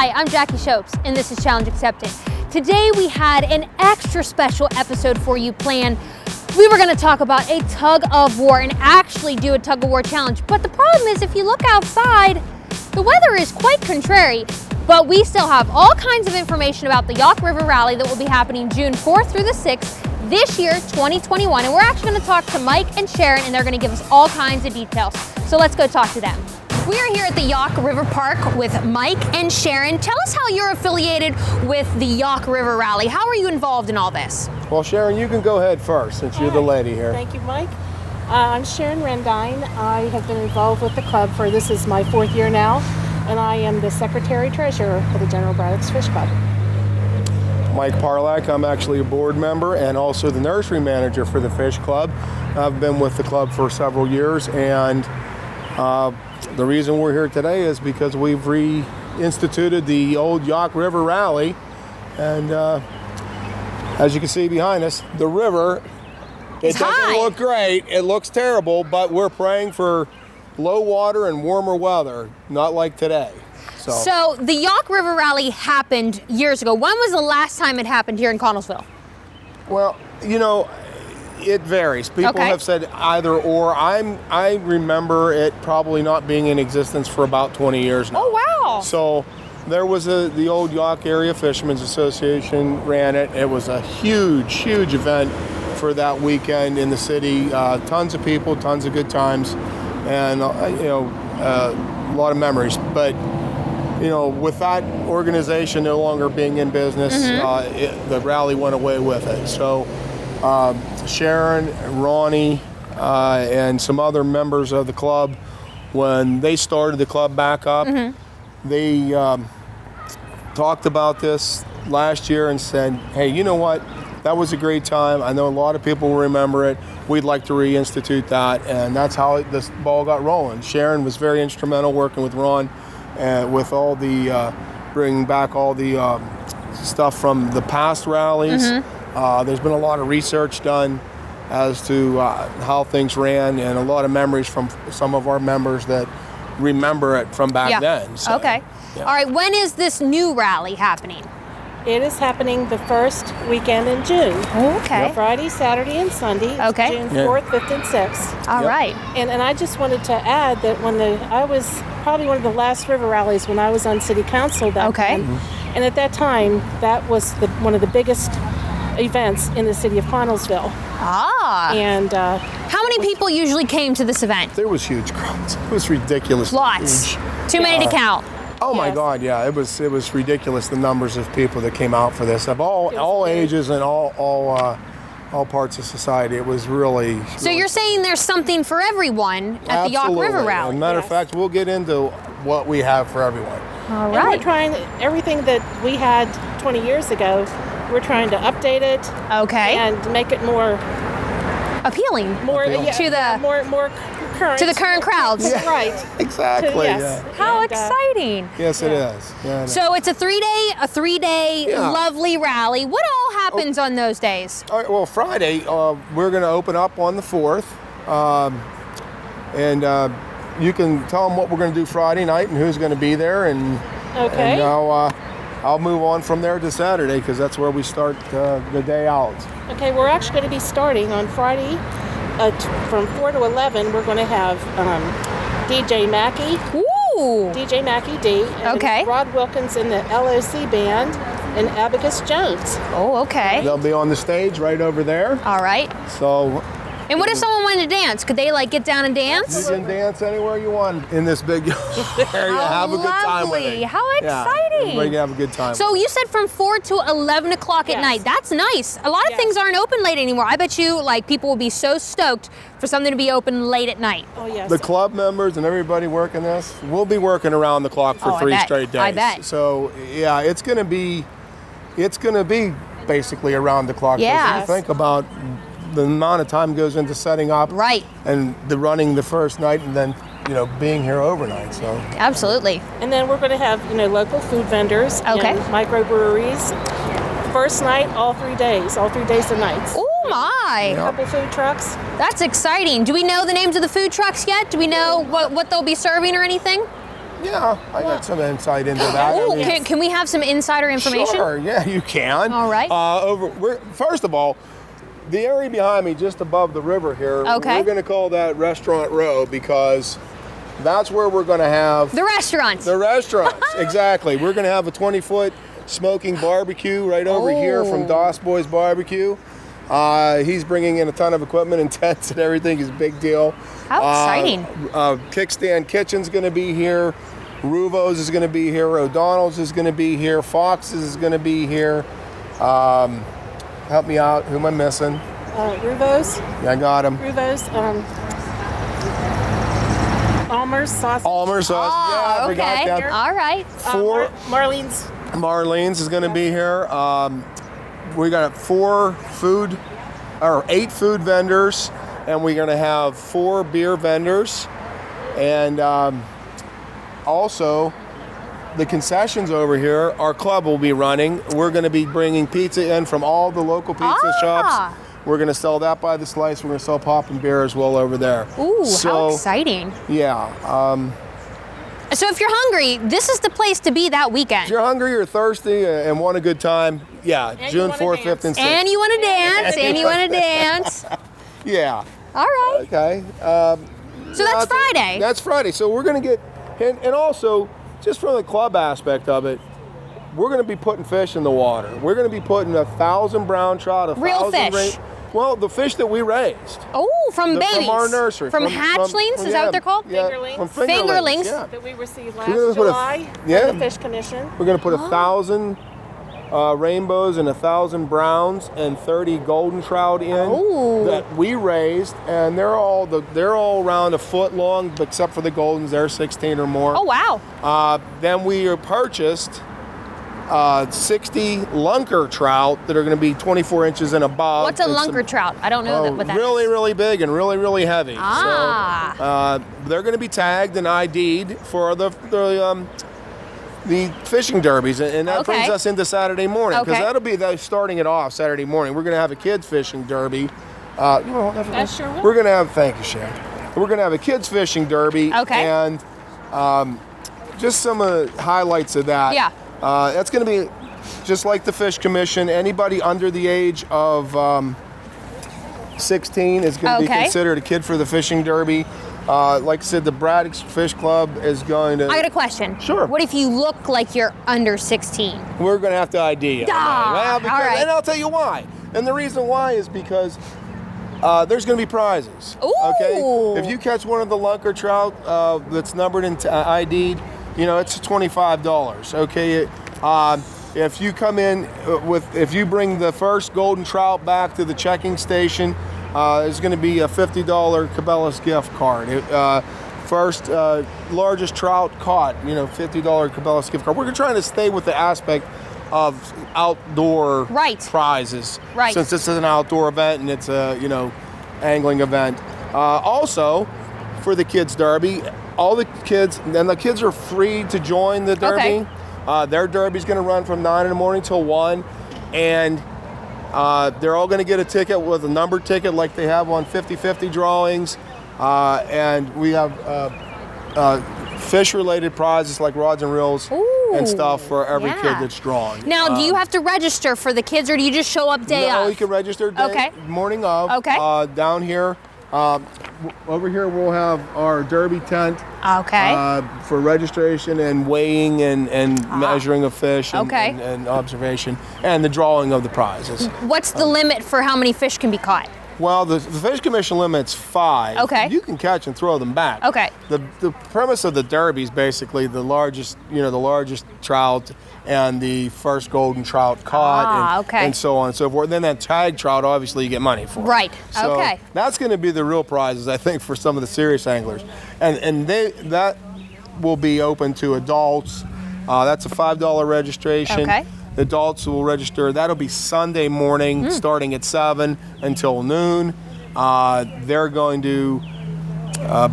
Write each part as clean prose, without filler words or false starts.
Hi, I'm Jackie Shopes, and this is Challenge Accepted. Today we had an extra special episode for you planned. We were gonna talk about a tug of war and actually do a tug of war challenge. But the problem is, if you look outside, the weather is quite contrary. But we still have all kinds of information about the Yough River Rally that will be happening June 4th through the 6th this year, 2021. And we're actually gonna talk to Mike and Sharon, and they're gonna give us all kinds of details. So let's go talk to them. We are here at the Yough River Park with Mike and Sharon. Tell us how you're affiliated with the Yough River Rally. How are you involved in all this? Well, Sharon, you can go ahead first since you're the lady here. Thank you, Mike. I'm Sharon Rendine. I have been involved with the club for, this is my 4th year now, and I am the Secretary-Treasurer for the General Braddock's Fish Club. Mike Parlak, I'm actually a board member and also the nursery manager for the Fish Club. I've been with the club for several years, and the reason we're here today is because we've reinstituted the old Yough River Rally, and as you can see behind us, the river, it doesn't look great, it looks terrible, but we're praying for low water and warmer weather, not like today. So the Yough River Rally happened years ago. When was the last time it happened here in Connellsville? Well, you know, it varies. People have said either or. I remember it probably not being in existence for about 20 years now. Oh, wow. So there was the old Yough Area Fishermen's Association ran it. It was a huge, huge event for that weekend in the city. Tons of people, tons of good times, and a lot of memories. But you know, with that organization no longer being in business, the rally went away with it. So Sharon, Ronnie, and some other members of the club, when they started the club back up, they talked about this last year and said, hey, you know what? That was a great time. I know a lot of people will remember it. We'd like to reinstitute that, and that's how this ball got rolling. Sharon was very instrumental working with Ron with all the, bringing back all the stuff from the past rallies. There's been a lot of research done as to how things ran, and a lot of memories from some of our members that remember it from back then. So, okay. Yeah. All right, when is this new rally happening? It is happening the first weekend in June. Okay. Friday, Saturday, and Sunday. Okay. June 4th, 5th, and 6th. All right. And I just wanted to add that I was probably one of the last river rallies when I was on city council back then. And at that time, that was one of the biggest events in the city of Connellsville. And how many people usually came to this event? There was huge crowds. It was ridiculous. Lots. Huge. Too many to count. Oh my God, yeah, it was ridiculous, the numbers of people that came out for this, of all ages and all parts of society. It was really. So you're saying there's something for everyone at the Yough River Rally? As a matter of fact, we'll get into what we have for everyone. All and right. We're trying everything that we had 20 years ago. We're trying to update it. Okay. And make it more appealing. More current. To the current crowds. Yeah. Right. Exactly. How exciting. Yes, it is. Yeah, so it's a three-day lovely rally. What all happens on those days? All right, well, Friday, we're going to open up on the 4th. And you can tell them what we're going to do Friday night and who's going to be there. And I'll move on from there to Saturday because that's where we start the day out. Okay, we're actually going to be starting on Friday from 4 to 11. We're going to have DJ Mackey. Ooh. DJ Mackey D. And Rod Wilkins in the LOC band and Abacus Jones. Oh, okay. They'll be on the stage right over there. All right. So. And what if someone wanted to dance? Could they get down and dance? You can dance anywhere you want in this big area. Have a good time with it. How exciting. Everybody can have a good time. So you said from 4 to 11 o'clock at night. That's nice. A lot of things aren't open late anymore. I bet you people will be so stoked for something to be open late at night. Oh, yes. The club members and everybody working this, we'll be working around the clock for 3 straight days. I bet. So yeah, it's gonna be basically around the clock. Yeah. You think about the amount of time goes into setting up, and the running the first night, and then being here overnight. So absolutely. And then we're going to have local food vendors, and microbreweries. First night, all 3 days and nights. Oh my! A couple food trucks. That's exciting. Do we know the names of the food trucks yet? Do we know what they'll be serving or anything? Yeah, I got some insight into that. Ooh, I mean, can we have some insider information? Sure, yeah, you can. All right. First of all, the area behind me, just above the river here, Okay. we're going to call that Restaurant Row because that's where we're going to have The restaurants. the restaurants. Exactly. We're going to have a 20-foot smoking barbecue right over here from Doss Boys Barbecue. He's bringing in a ton of equipment and tents and everything. It's a big deal. How exciting. Kickstand Kitchen's going to be here. Ruvo's is going to be here. O'Donnell's is going to be here. Fox's is going to be here. Help me out. Who am I missing? Ruvo's. Yeah, I got him. Ruvo's. Almer's sausage. Almer's sauce. Yeah, I forgot okay. that. All right. Marlene's. Marlene's is going to be here. We got 8 food vendors, and we're going to have 4 beer vendors, and also the concessions over here. Our club will be running. We're going to be bringing pizza in from all the local pizza shops. We're going to sell that by the slice. We're going to sell pop and beer as well over there. Ooh, how exciting. Yeah. So if you're hungry, this is the place to be that weekend. If you're hungry or thirsty and want a good time, yeah, June 4th, 5th, and 6th. And you want to dance, and you want to dance. Yeah. All right. Okay. So that's Friday. That's Friday. So we're going to get, and also, just from the club aspect of it, we're going to be putting fish in the water. We're going to be putting 1,000 brown trout, Real fish. Well, the fish that we raised. Oh, from babies. From our nursery. From hatchlings, is that what they're called? Yeah, Fingerlings. from Fingerlings. Yeah. That we received last We're gonna put July from the Fish Commission. We're going to put 1,000 rainbows and 1,000 browns and 30 golden trout in that we raised, and they're all around a foot long, except for the goldens. They're 16 or more. Oh, wow. Then we purchased 60 lunker trout that are going to be 24 inches and above. What's a lunker trout? I don't know what that really, is. really big and really, really heavy. Ah. So they're going to be tagged and ID'd for the fishing derbies, and that brings us into Saturday morning, because that'll be starting it off Saturday morning. We're going to have a kids fishing derby. I sure will. We're going to have, thank you, Sharon. We're going to have a kids fishing derby, and just some highlights of that. Yeah. That's going to be just like the Fish Commission. Anybody under the age of 16 is going to be considered a kid for the fishing derby. Like I said, the Braddock's Fish Club is going to... I got a question. Sure. What if you look like you're under 16? We're going to have to ID you. All right. And I'll tell you why. And the reason why is because there's going to be prizes. Ooh. Okay? If you catch one of the lunker trout that's numbered and ID'd, it's $25. Okay? If you come in if you bring the first golden trout back to the checking station, there's going to be a $50 Cabela's gift card. First largest trout caught, $50 Cabela's gift card. We're trying to stay with the aspect of outdoor prizes, since this is an outdoor event and it's a angling event. Also, for the kids derby, all the kids are free to join the derby. Their derby's going to run from 9 in the morning till 1, and they're all going to get a ticket with a numbered ticket like they have on 50-50 drawings, and we have fish-related prizes like rods and reels and stuff for every kid that's drawn. Now, do you have to register for the kids, or do you just show up day of? No, you can register morning of. Down here. Over here we'll have our derby tent for registration and weighing and measuring of fish and observation and the drawing of the prizes. What's the limit for how many fish can be caught? Well, the Fish Commission limit's 5. You can catch and throw them back. The premise of the derby is basically the largest trout and the first golden trout caught and so on and so forth. Then that tag trout, obviously, you get money for. So that's going to be the real prizes, I think, for some of the serious anglers. And that will be open to adults. That's a $5 registration. The adults will register. That'll be Sunday morning, starting at 7 until noon. They're going to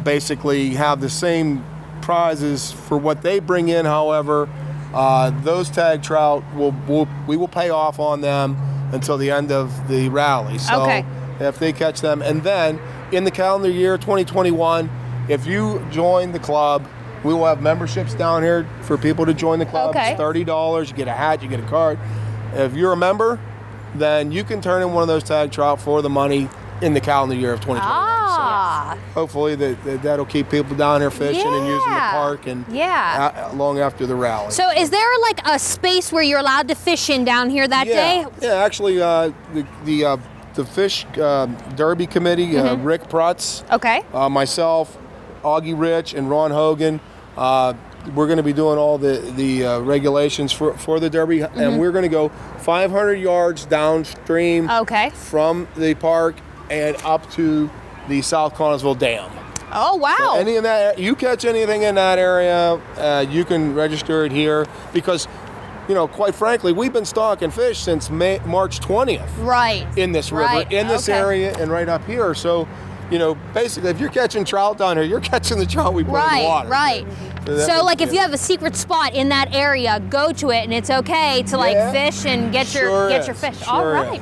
basically have the same prizes for what they bring in. However, those tag trout we will pay off on them until the end of the rally. So if they catch them, and then in the calendar year 2021, if you join the club We will have memberships down here for people to join the club. Okay. It's $30. You get a hat, you get a card. If you're a member, then you can turn in one of those tag trout for the money in the calendar year of 2021. Ah. So hopefully that'll keep people down here fishing and using the park and long after the rally. So is there like a space where you're allowed to fish in down here that day? Yeah, actually the fish derby committee, Rick Prutz, myself, Augie Rich, and Ron Hogan, we're going to be doing all the regulations for the derby, and we're going to go 500 yards downstream from the park and up to the South Connellsville Dam. Oh, wow. So any of that, you catch anything in that area, you can register it here because, you know, quite frankly, we've been stocking fish since March 20th. Right. In this river, in this area, and right up here. So, you know, basically, if you're catching trout down here, you're catching the trout we put in the water. Right. So like, if you have a secret spot in that area, go to it, and it's okay to like fish and get your fish. All right.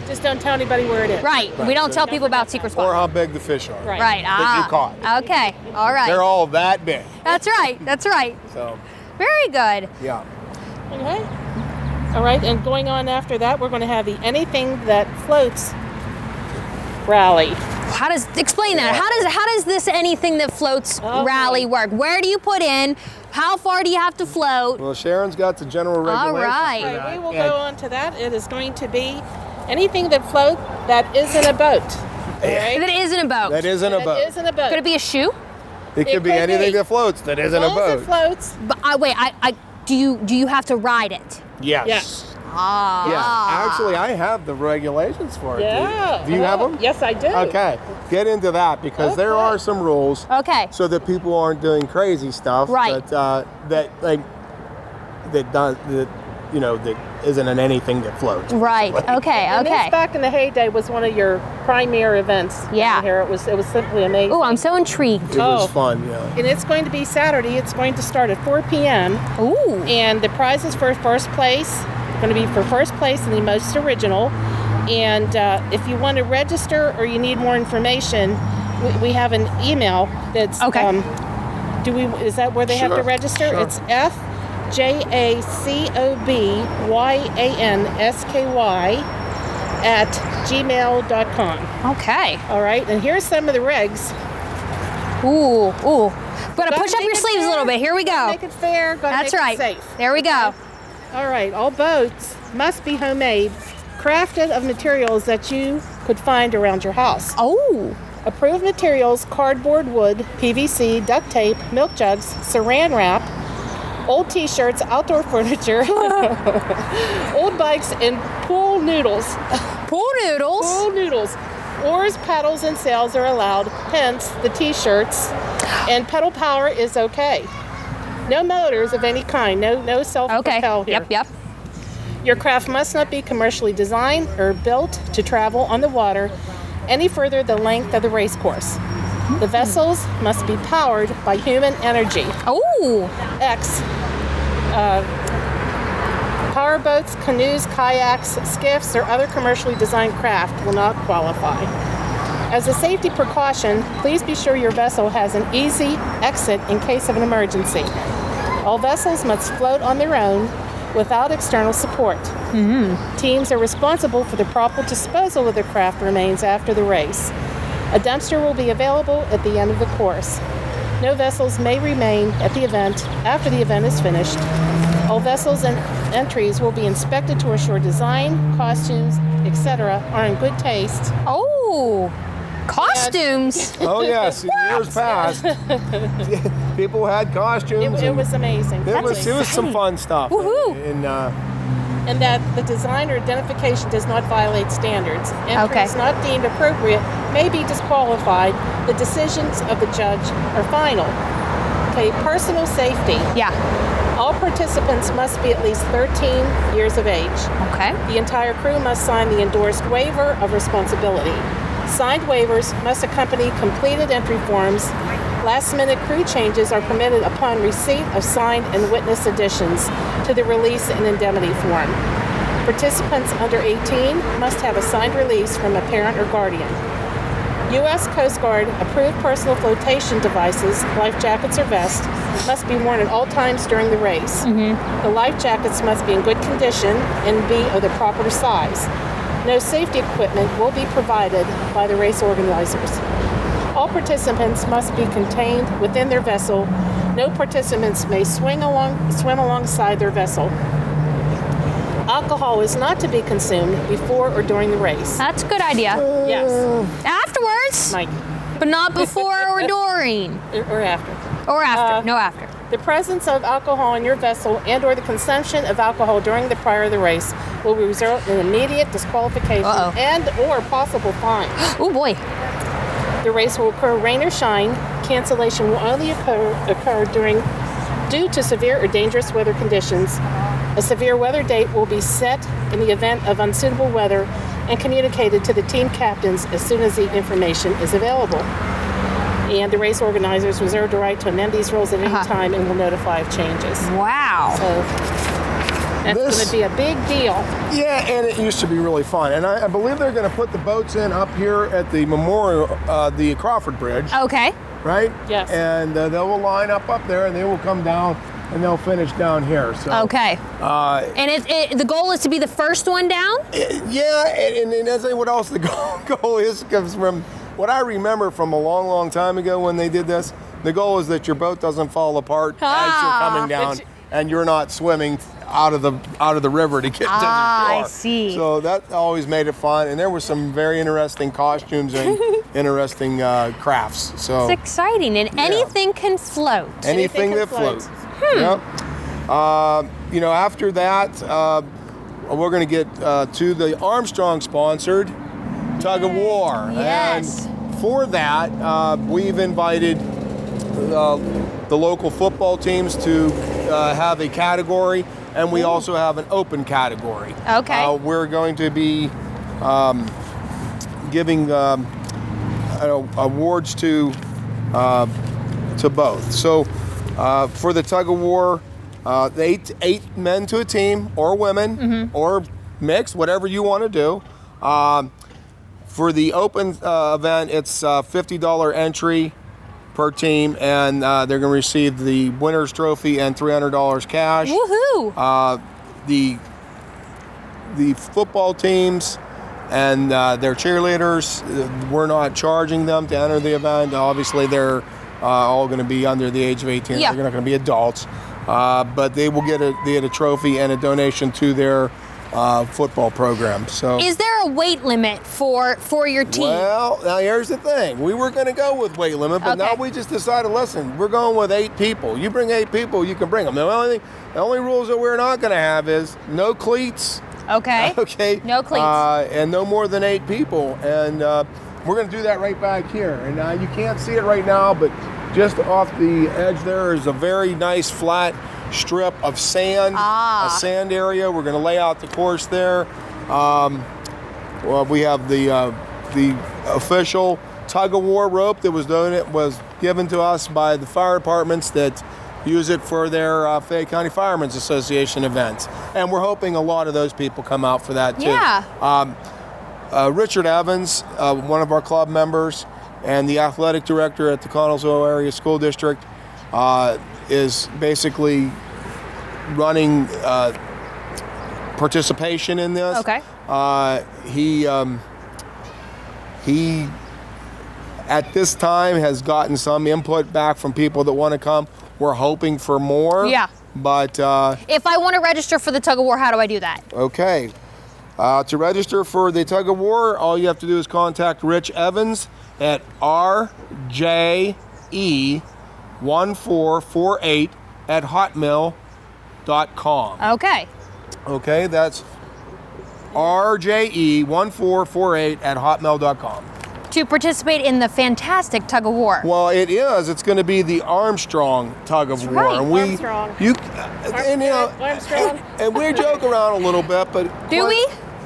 Just don't tell anybody where it is. Right. We don't tell people about secret spots. Or how big the fish are. Right. That you caught. Okay. All right. They're all that big. That's right. That's right. So. Very good. Yeah. Okay. All right. And going on after that, we're going to have the Anything That Floats rally. Explain that? How does this Anything That Floats rally work? Where do you put in? How far do you have to float? Well, Sharon's got the general regulations. All right. For that. We will go on to that. It is going to be anything that floats that isn't a boat. All right? That isn't a boat. That isn't a boat. Isn't a boat. Could it be a shoe? It could be anything that floats that isn't a boat. It floats. But wait, do you have to ride it? Yes. Yes. Yeah, actually, I have the regulations for it. Yeah. Do you have them? Yes, I do. Okay, get into that because there are some rules. Okay. So that people aren't doing crazy stuff. Right. That isn't an anything that floats. Right. Okay. And this back in the heyday was one of your premier events. Yeah. Here it was simply amazing. Oh, I'm so intrigued. It was fun. Yeah. And it's going to be Saturday. It's going to start at 4 p.m. Ooh. And the prizes for first place. Going to be for first place and the most original. And if you want to register or you need more information, we have an email that's is that where they have to register? Sure. It's FJACOBYANSKY@gmail.com. Okay. All right, and here's some of the regs. Ooh. Better push up your sleeves a little bit. Here we go. Make it fair. That's right. Safe. There we go. All right, all boats must be homemade, crafted of materials that you could find around your house. Oh. Approved materials: cardboard, wood, PVC, duct tape, milk jugs, saran wrap, old t-shirts, outdoor furniture, old bikes, and pool noodles. Pool noodles? Pool noodles. Oars, paddles, and sails are allowed, hence the t-shirts. And pedal power is okay. No motors of any kind, no self-propel here. Yep. Your craft must not be commercially designed or built to travel on the water any further than the length of the race course. The vessels must be powered by human energy. Oh. Power boats, canoes, kayaks, skiffs, or other commercially designed craft will not qualify. As a safety precaution, please be sure your vessel has an easy exit in case of an emergency. All vessels must float on their own without external support. Teams are responsible for the proper disposal of the craft remains after the race. A dumpster will be available at the end of the course. No vessels may remain at the event after the event is finished. All vessels and entries will be inspected to assure design, costumes, etc. are in good taste. Oh. Costumes. Oh yes, in years past, people had costumes. It was amazing. It was some fun stuff. Woohoo! And that the design or identification does not violate standards. Entries not deemed appropriate may be disqualified. The decisions of the judge are final. Okay, personal safety. Yeah. All participants must be at least 13 years of age. Okay. The entire crew must sign the endorsed waiver of responsibility. Signed waivers must accompany completed entry forms. Last-minute crew changes are permitted upon receipt of signed and witness additions to the release and indemnity form. Participants under 18 must have a signed release from a parent or guardian. U.S. Coast Guard approved personal flotation devices, life jackets or vests, must be worn at all times during the race. The life jackets must be in good condition and be of the proper size. No safety equipment will be provided by the race organizers. All participants must be contained within their vessel. No participants may swim alongside their vessel. Alcohol is not to be consumed before or during the race. That's a good idea. Yes. Afterwards, Mike. but not before or during. Or after. Or after. No after. The presence of alcohol in your vessel and or the consumption of alcohol during the prior of the race will result in immediate disqualification and or possible fine. Oh boy. The race will occur rain or shine. Cancellation will only occur due to severe or dangerous weather conditions. A severe weather date will be set in the event of unsuitable weather and communicated to the team captains as soon as the information is available. And the race organizers reserve the right to amend these rules at any time and will notify of changes. Wow. So that's going to be a big deal. Yeah, and it used to be really fun. And I believe they're going to put the boats in up here at the memorial, the Crawford Bridge. Okay. Right? Yes. And they will line up there, and they will come down, and they'll finish down here. So. Okay. And the goal is to be the first one down? Yeah, and that's what else the goal is, because from what I remember from a long, long time ago when they did this, the goal is that your boat doesn't fall apart as you're coming down, and you're not swimming out of the river to get to the shore. I see. So that always made it fun, and there were some very interesting costumes and interesting crafts. So it's exciting, and anything can float. Anything that floats. Yep. After that, we're going to get to the Armstrong sponsored tug of war. Yes. And for that, we've invited the local football teams to have a category, and we also have an open category. Okay. We're going to be giving awards to both. So for the tug of war, eight men to a team, or women, or mixed, whatever you want to do. For the open event, it's $50 entry per team, and they're going to receive the winner's trophy and $300 cash. Woohoo! The football teams and their cheerleaders, we're not charging them to enter the event. Obviously, they're all going to be under the age of 18. Yeah. They're not going to be adults, but they will get a trophy and a donation to their football program. So, is there a weight limit for your team? Well, now here's the thing. We were going to go with weight limit, but now we just decided, listen, we're going with 8 people. You bring 8 people, you can bring them. The only rules that we're not going to have is no cleats. Okay. Okay. No cleats. And no more than 8 people. And we're going to do that right back here. And you can't see it right now, but just off the edge there is a very nice flat strip of sand, a sand area. We're going to lay out the course there. We have the official tug of war rope that was given to us by the fire departments that use it for their Fayette County Firemen's Association events, and we're hoping a lot of those people come out for that too. Yeah. Richard Evans, one of our club members, and the athletic director at the Connellsville Area School District, is basically running participation in this. Okay. He at this time has gotten some input back from people that want to come. We're hoping for more. Yeah. But if I want to register for the tug of war, how do I do that? Okay. To register for the tug of war, all you have to do is contact Rich Evans at rje1448@hotmail.com. Okay. Okay, that's rje1448@hotmail.com. To participate in the fantastic tug of war. Well, it is. It's going to be the Armstrong tug of war. right. And Armstrong. Armstrong. And we joke around a little bit, but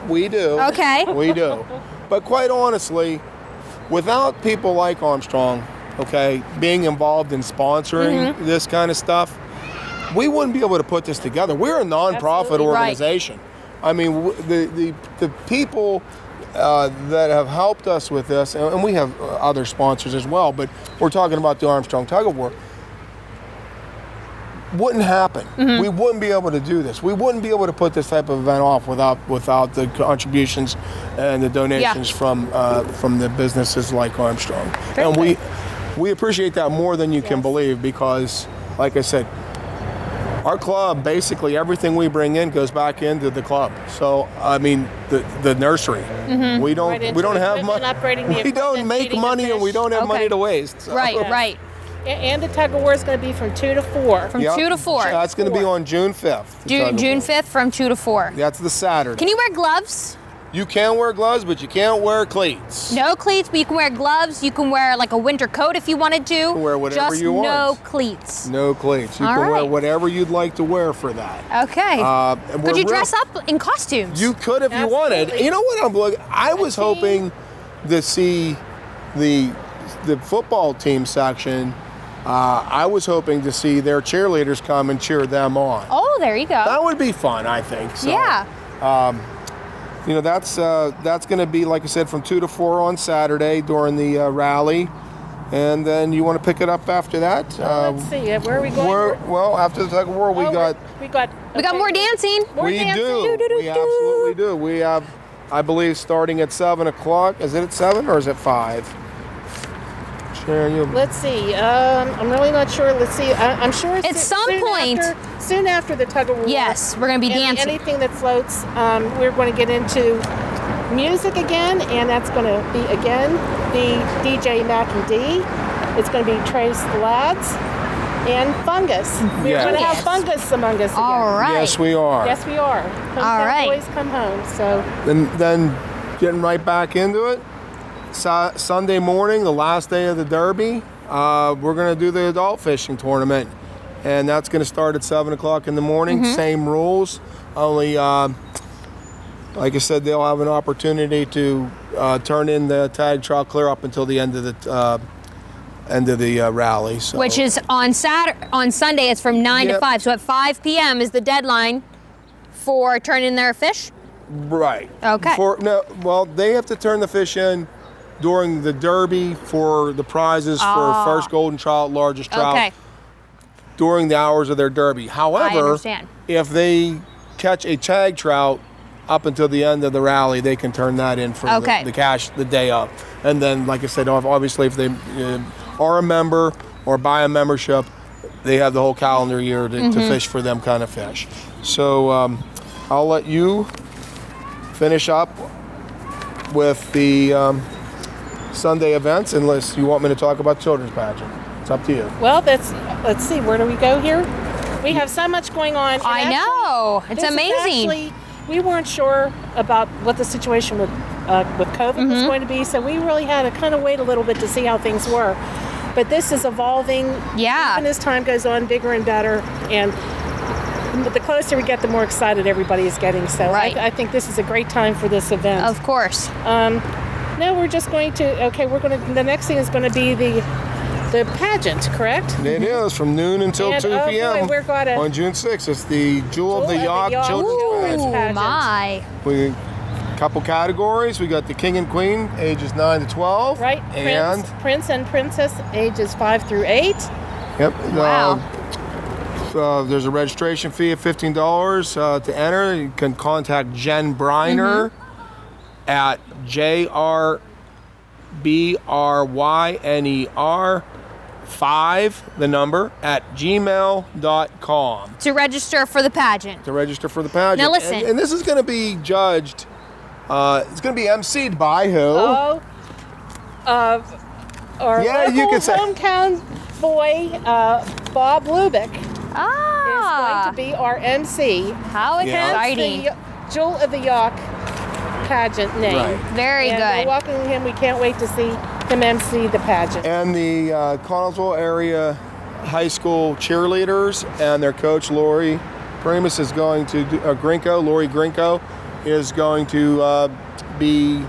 We do. Okay. We do. But quite honestly, without people like Armstrong, okay, being involved in sponsoring this kind of stuff, we wouldn't be able to put this together. We're a nonprofit Absolutely. organization. I mean, the people that have helped us with this, and we have other sponsors as well, but we're talking about the Armstrong Tug of War, wouldn't happen. We wouldn't be able to do this. We wouldn't be able to put this type of event off without the contributions and the donations from the businesses like Armstrong. And we appreciate that more than you can believe, because, like I said, our club, basically everything we bring in goes back into the club. So I mean, the nursery. We don't have money. We don't make money, and we don't have money to waste. So. Right. And the tug of war is going to be from 2 to 4. From 2 to 4. That's going to be on June 5th. June 5th from 2 to 4. That's the Saturday. Can you wear gloves? You can wear gloves, but you can't wear cleats. No cleats, but you can wear gloves. You can wear like a winter coat if you wanted to. You can wear whatever you want. Just no cleats. No cleats. You can wear whatever you'd like to wear for that. Okay. Could you dress up in costumes? You could if you wanted. You know what I was hoping to see the football team section. I was hoping to see their cheerleaders come and cheer them on. Oh, there you go. That would be fun, I think. So, yeah. You know, that's going to be, like I said, from 2 to 4 on Saturday during the rally. And then you want to pick it up after that? Let's see. Where are we going? Well, after the tug of war, we got more dancing. We absolutely do. We have, I believe, starting at 7 o'clock. Is it at 7 or is it 5? Sharon, let's see. I'm really not sure. Let's see. I'm sure it's at some point soon after the tug of war. Yes, we're going to be dancing. Anything that floats, we're going to get into music again, and that's going to be again the DJ Mackie D. It's going to be Trace the Lads and Fungus. We're going to have Fungus among us again. All right. Yes, we are. Yes, we are. All right. Boys come home. So then getting right back into it. Sunday morning, the last day of the Derby, we're going to do the adult fishing tournament, and that's going to start at 7 o'clock in the morning. Same rules, only like I said, they'll have an opportunity to turn in the tag trout clear up until the end of the rally. So. Which is on Sunday. It's from 9 to 5. So at 5 p.m. is the deadline for turning their fish. Right. Okay. They have to turn the fish in during the Derby for the prizes for first golden trout, largest trout, during the hours of their Derby. However, if they catch a tag trout up until the end of the rally, they can turn that in for the cash the day up. And then, like I said, obviously if they are a member or buy a membership, they have the whole calendar year to fish for them kind of fish. So I'll let you finish up with the Sunday events, unless you want me to talk about children's pageant. It's up to you. Well, let's see, where do we go here? We have so much going on. I know. It's amazing. We weren't sure about what the situation with COVID was going to be, so we really had to kind of wait a little bit to see how things were. But this is evolving. Yeah. Even as time goes on, bigger and better. And the closer we get, the more excited everybody is getting. So I think this is a great time for this event. Of course. Now we're just going to, the next thing is going to be the pageant, correct? It is, from noon until 2 p.m. Boy, on June 6th. It's the Jewel of the Yough Children's Pageant. My. We couple categories. We got the King and Queen, ages 9 to 12. Right, and Prince and Princess, ages 5 through 8. Yep. Wow. There's a registration fee of $15 to enter. You can contact Jen Briner at JRBRYNER5, the number, at gmail.com. To register for the pageant. Now listen. And this is going to be judged, it's going to be emceed by who? Our local hometown boy, Bob Lubick, is going to be our MC. How exciting. The Jewel of the Yough pageant name. Right. Very good. We're welcoming him. We can't wait to see him MC the pageant. And the Connellsville area high school cheerleaders and their coach, Lori Primus, is going to do, Lori Grinko, is going to be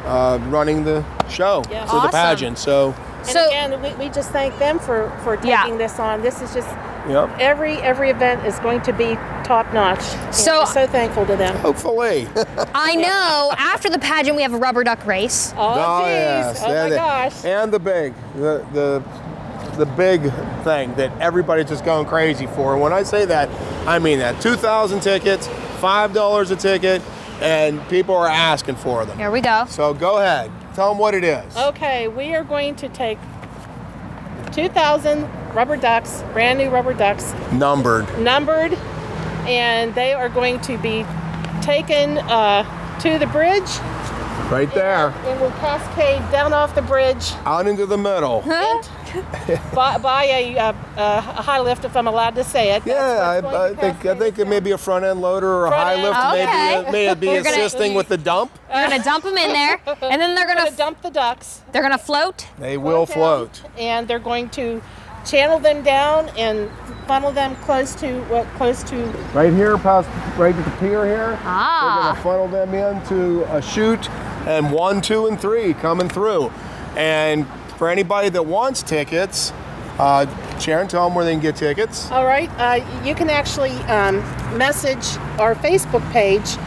running the show for the pageant. So again, we just thank them for taking this on. This is just Yep. Every event is going to be top notch. So- we're so thankful to them. Hopefully. I know. After the pageant, we have a rubber duck race. Oh, geez. yes. Oh my And gosh. And the big thing that everybody's just going crazy for. And when I say that, I mean that. 2,000 tickets, $5 a ticket, and people are asking for them. Here we go. So go ahead. Tell them what it is. Okay, we are going to take 2,000 rubber ducks, brand new rubber ducks, Numbered. and they are going to be taken to the bridge. Right there. And we'll cascade down off the bridge Out into the middle. by a high lift, if I'm allowed to say it. Yeah, I think it may be a front end loader or a high lift. Okay. May be You're gonna- assisting with the dump. You're gonna dump them in there, and then they're We're gonna going to dump the ducks. they're gonna float. They will down, float. and they're going to channel them down and funnel them close to. Right here, past right at the pier here. Ah. We're gonna funnel them into a chute, and 1, 2, and 3 coming through. And for anybody that wants tickets, Sharon, tell them where they can get tickets. All right, you can actually message our Facebook page,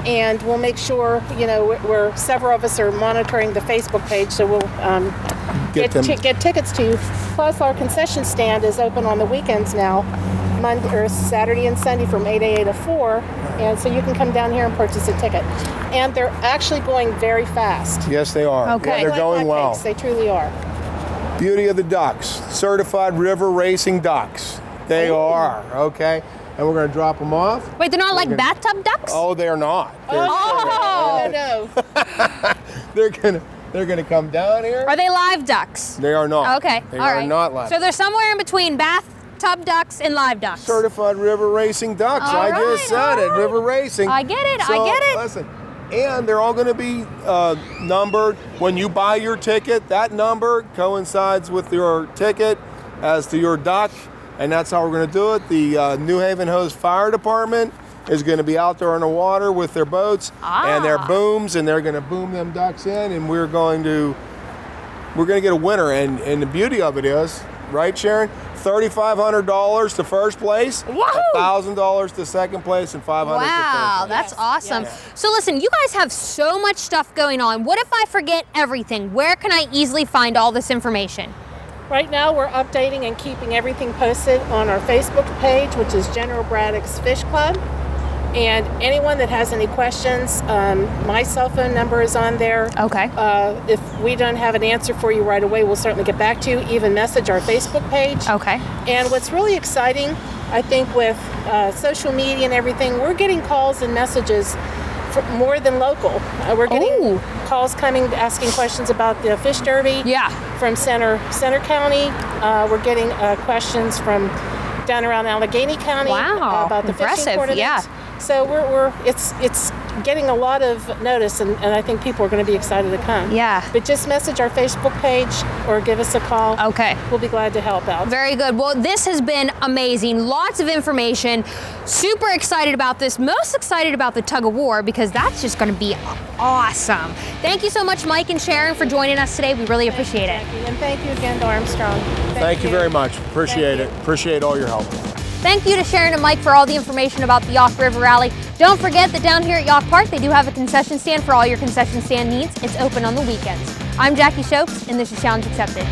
and we'll make sure, we're several of us are monitoring the Facebook page, so we'll Get them. get tickets to you. Plus, our concession stand is open on the weekends now, Monday or Saturday and Sunday from 8 a.m. to 4, and so you can come down here and purchase a ticket. And they're actually going very fast. Yes, they are. Okay. Yeah, they're going well. Hotcakes, they truly are. Beauty of the ducks, certified river racing ducks. They are, okay? And we're gonna drop them off. Wait, they're not like bathtub ducks? Oh, they're not. Oh. No. They're gonna come down here. Are they live ducks? They are not. Okay, They all are right. not live. So they're somewhere in between bathtub ducks and live ducks. Certified river racing ducks. All I right, just said it. all right. River racing. I get it, I So, get it. Listen, and they're all going to be numbered. When you buy your ticket, that number coincides with your ticket as to your duck, and that's how we're going to do it. The New Haven Hose Fire Department is going to be out there on the water with their boats and their booms, and they're going to boom them ducks in, and we're going to get a winner. And the beauty of it is, right, Sharon? $3,500 to first place, Woohoo! $1,000 to second place, and $500 to Wow, third place. that's awesome. yes. So listen, you guys have so much stuff going on. What if I forget everything? Where can I easily find all this information? Right now, we're updating and keeping everything posted on our Facebook page, which is General Braddock's Fish Club. And anyone that has any questions, my cell phone number is on there. Okay. If we don't have an answer for you right away, we'll certainly get back to you. Even message our Facebook page. Okay. And what's really exciting, I think, with social media and everything, we're getting calls and messages for more than local. We're getting Ooh. calls coming asking questions about the fish derby. Yeah. From Center County. We're getting questions from down around Allegheny County. Wow, About the impressive, fishing tournament. yeah. So it's getting a lot of notice, and I think people are going to be excited to come. Yeah. But just message our Facebook page or give us a call. Okay. We'll be glad to help out. Very good. Well, this has been amazing. Lots of information. Super excited about this. Most excited about the tug of war because that's just going to be awesome. Thank you so much, Mike and Sharon, for joining us today. We really appreciate it. Jackie, and thank you again to Armstrong. Thank you very much. Appreciate Thank it. you. Appreciate all your help. Thank you to Sharon and Mike for all the information about the Yough River Rally. Don't forget that down here at Yough Park, they do have a concession stand for all your concession stand needs. It's open on the weekends. I'm Jackie Shopes, and this is Challenge Accepted.